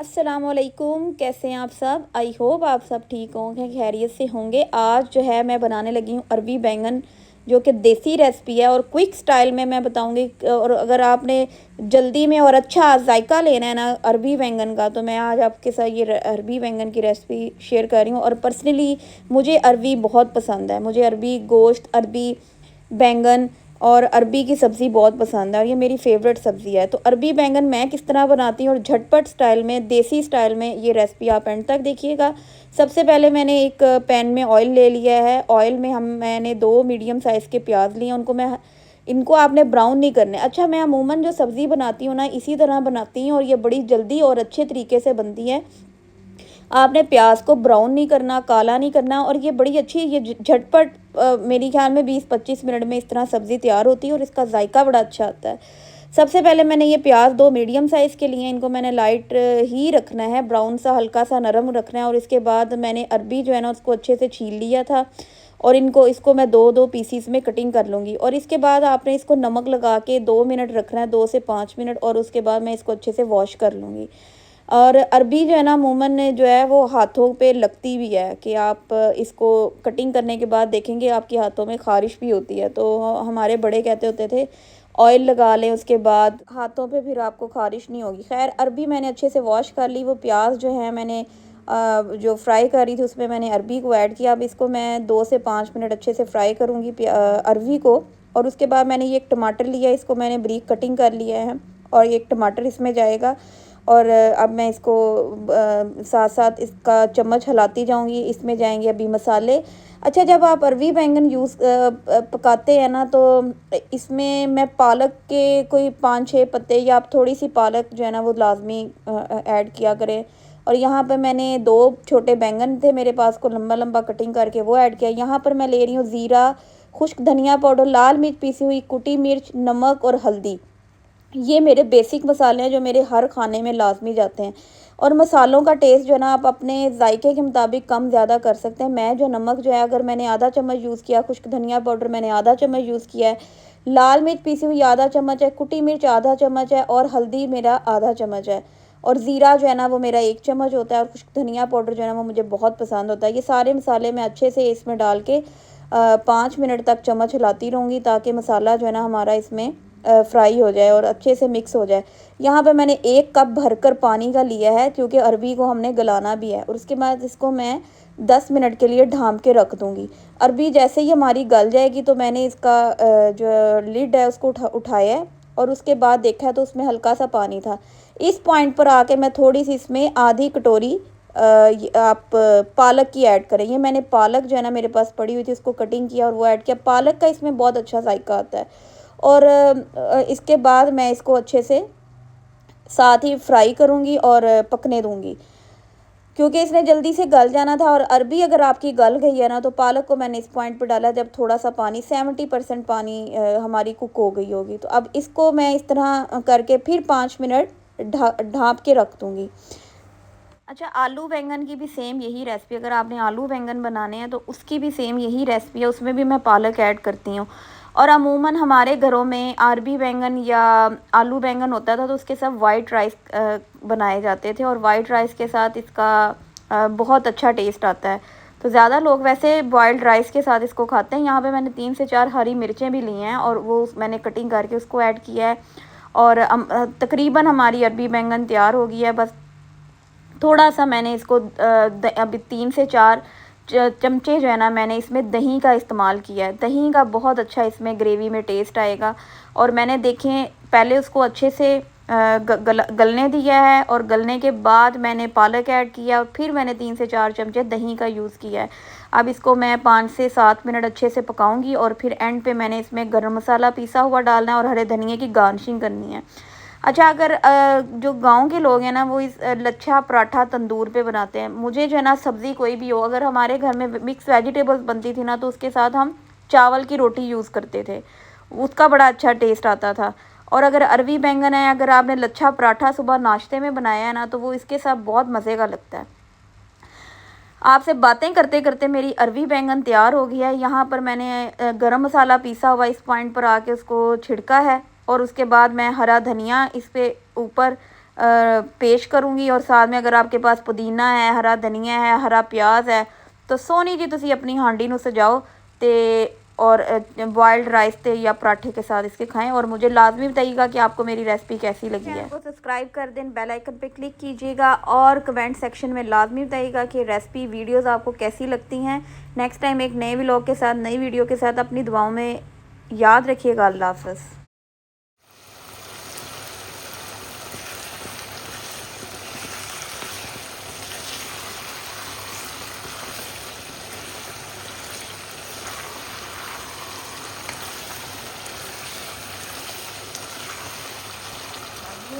अस्सलामुअलैकुम, कैसे हैं आप सब? आई होप आप सब ठीक होंगे, खैरियत से होंगे। आज जो है मैं बनाने लगी हूँ अरबी बैंगन, जो कि देसी रेसिपी है और क्विक स्टाइल में मैं बताऊँगी। और अगर आपने जल्दी में और अच्छा जायका लेना है ना अरबी बैंगन का, तो मैं आज आपके साथ ये अरबी बैंगन की रेसिपी शेयर कर रही हूँ। और पर्सनली मुझे अरबी बहुत पसंद है, मुझे अरबी गोश्त, अरबी बैंगन और अरबी की सब्ज़ी बहुत पसंद है और ये मेरी फेवरेट सब्ज़ी है। तो अरबी बैंगन मैं किस तरह बनाती हूँ और झटपट स्टाइल में, देसी स्टाइल में, ये रेसिपी आप एंड तक देखिएगा। सबसे पहले मैंने एक पैन में ऑयल ले लिया है। ऑयल में मैंने 2 मीडियम साइज़ के प्याज लिए। इनको आपने ब्राउन नहीं करने। अच्छा, मैं अमूमन जो सब्ज़ी बनाती हूँ ना, इसी तरह बनाती हूँ और ये बड़ी जल्दी और अच्छे तरीके से बनती है। आपने प्याज को ब्राउन नहीं करना, काला नहीं करना। और ये बड़ी अच्छी, ये झटपट मेरे ख्याल में 20-25 मिनट में इस तरह सब्ज़ी तैयार होती है और इसका जायका बड़ा अच्छा आता है। सबसे पहले मैंने ये प्याज 2 मीडियम साइज़ के लिए, इनको मैंने लाइट ही रखना है, ब्राउन सा हल्का सा नरम रखना है। और इसके बाद मैंने अरबी जो है ना उसको अच्छे से छील लिया था और इसको मैं 2-2 पीसीस में कटिंग कर लूँगी। और इसके बाद आपने इसको नमक लगा के 2 मिनट रखना है, 2 से 5 मिनट। और उसके बाद मैं इसको अच्छे से वॉश कर लूँगी। और अरबी जो है ना अमूमन जो है वो हाथों पे लगती भी है, कि आप इसको कटिंग करने के बाद देखेंगे आपके हाथों में ख़ारिश भी होती है। तो हमारे बड़े कहते होते थे ऑयल लगा लें, उसके बाद हाथों पे फिर आपको ख़ारिश नहीं होगी। खैर, अरबी मैंने अच्छे से वॉश कर ली। वो प्याज जो है मैंने जो फ्राई करी थी उसमें मैंने अरबी को ऐड किया। अब इसको मैं 2 से 5 मिनट अच्छे से फ्राई करूँगी अरबी को। और उसके बाद मैंने ये एक टमाटर लिया, इसको मैंने बारीक कटिंग कर लिया है और एक टमाटर इसमें जाएगा। और अब मैं इसको साथ साथ इसका चम्मच हिलाती जाऊंगी। इसमें जाएंगे अभी मसाले। अच्छा, जब आप अरबी बैंगन पकाते हैं ना, तो इसमें मैं पालक के कोई 5-6 पत्ते, या आप थोड़ी सी पालक जो है ना वो लाजमी ऐड किया करें। और यहाँ पर मैंने 2 छोटे बैंगन थे मेरे पास, को लंबा लंबा कटिंग करके वो ऐड किया। यहाँ पर मैं ले रही हूँ ज़ीरा, खुश्क धनिया पाउडर, लाल मिर्च पीसी हुई, कुटी मिर्च, नमक और हल्दी। ये मेरे बेसिक मसाले हैं जो मेरे हर खाने में लाज़मी जाते हैं। और मसालों का टेस्ट जो है ना आप अपने जायके के मुताबिक कम ज़्यादा कर सकते हैं। मैं जो नमक जो है, अगर मैंने आधा चम्मच यूज़ किया, खुश्क धनिया पाउडर मैंने आधा चम्मच यूज़ किया है, लाल मिर्च पीसी हुई आधा चम्मच है, कुटी मिर्च आधा चम्मच है और हल्दी मेरा आधा चम्मच है। और ज़ीरा जो है ना वो मेरा 1 चम्मच होता है और खुश्क धनिया पाउडर जो है ना वो मुझे बहुत पसंद होता है। ये सारे मसाले मैं अच्छे से इसमें डाल के 5 मिनट तक चम्मच हिलाती रहूँगी, ताकि मसाला जो है ना हमारा इसमें फ्राई हो जाए और अच्छे से मिक्स हो जाए। यहाँ पे मैंने 1 कप भरकर पानी का लिया है, क्योंकि अरबी को हमने गलाना भी है। और उसके बाद इसको मैं 10 मिनट के लिए ढाँप के रख दूँगी। अरबी जैसे ही हमारी गल जाएगी तो मैंने इसका जो लिड है उसको उठाया है और उसके बाद देखा है तो उसमें हल्का सा पानी था। इस पॉइंट पर आके मैं थोड़ी सी इसमें आधी कटोरी आप पालक की ऐड करें। ये मैंने पालक जो है ना मेरे पास पड़ी हुई थी, उसको कटिंग किया और वो ऐड किया। पालक का इसमें बहुत अच्छा जायका आता है। और इसके बाद मैं इसको अच्छे से साथ ही फ्राई करूँगी और पकने दूँगी, क्योंकि इसने जल्दी से गल जाना था। और अरबी अगर आपकी गल गई है ना, तो पालक को मैंने इस पॉइंट पर डाला जब थोड़ा सा पानी, 70% पानी हमारी कुक हो गई होगी। तो अब इसको मैं इस तरह करके फिर 5 मिनट ढाँप के रख दूँगी। अच्छा, आलू बैंगन की भी सेम यही रेसिपी, अगर आपने आलू बैंगन बनाने हैं तो उसकी भी सेम यही रेसिपी है, उसमें भी मैं पालक ऐड करती हूँ। और अमूमन हमारे घरों में अरबी बैंगन या आलू बैंगन होता था तो उसके साथ वाइट राइस बनाए जाते थे, और वाइट राइस के साथ इसका बहुत अच्छा टेस्ट आता है। तो ज़्यादा लोग वैसे बॉयल्ड राइस के साथ इसको खाते हैं। यहाँ पे मैंने 3 से 4 हरी मिर्चें भी ली हैं और वो मैंने कटिंग करके उसको ऐड किया है। और तकरीबन हमारी अरबी बैंगन तैयार हो गई है। बस थोड़ा सा मैंने इसको अभी 3 से 4 चमचे जो है ना मैंने इसमें दही का इस्तेमाल किया है। दही का बहुत अच्छा इसमें ग्रेवी में टेस्ट आएगा। और मैंने देखें पहले उसको अच्छे से गलने दिया है और गलने के बाद मैंने पालक ऐड किया और फिर मैंने 3 से 4 चमचे दही का यूज़ किया है। अब इसको मैं 5 से 7 मिनट अच्छे से पकाऊंगी और फिर एंड पे मैंने इसमें गरम मसाला पीसा हुआ डालना है और हरे धनिए की गार्निशिंग करनी है। अच्छा, अगर जो गांव के लोग हैं ना वो इस लच्छा पराठा तंदूर पे बनाते हैं। मुझे जो है ना सब्ज़ी कोई भी हो, अगर हमारे घर में मिक्स वेजिटेबल्स बनती थी ना तो उसके साथ हम चावल की रोटी यूज़ करते थे, उसका बड़ा अच्छा टेस्ट आता था। और अगर अरबी बैंगन है, अगर आपने लच्छा पराठा सुबह नाश्ते में बनाया है ना तो वो इसके साथ बहुत मज़े का लगता है। आपसे बातें करते करते मेरी अरबी बैंगन तैयार हो गई है। यहाँ पर मैंने गरम मसाला पीसा हुआ इस पॉइंट पर आके उसको छिड़का है और उसके बाद मैं हरा धनिया इस पे ऊपर पेश करूँगी। और साथ में अगर आपके पास पुदीना है, हरा धनिया है, हरा प्याज है तो सोनी जी तुसी अपनी हांडी नू सजाओ ते और बॉइल्ड राइस ते या पराठे के साथ इसके खाएं। और मुझे लाजमी बताइएगा कि आपको मेरी रेसिपी कैसी लगी है। चैनल को सब्सक्राइब कर दें, बेल आइकन पे क्लिक कीजिएगा और कमेंट सेक्शन में लाजमी बताइएगा कि रेसिपी वीडियोस आपको कैसी लगती हैं। नेक्स्ट टाइम एक नए व्लॉग के साथ, नई वीडियो के साथ अपनी दुआओं में याद रखिएगा। अल्लाह हाफ़िज़।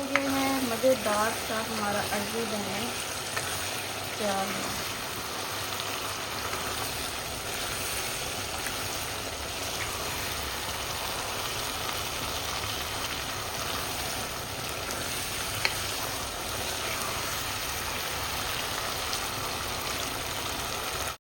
ये है मज़ेदार सा हमारा अरबी बैंगन तैयार है।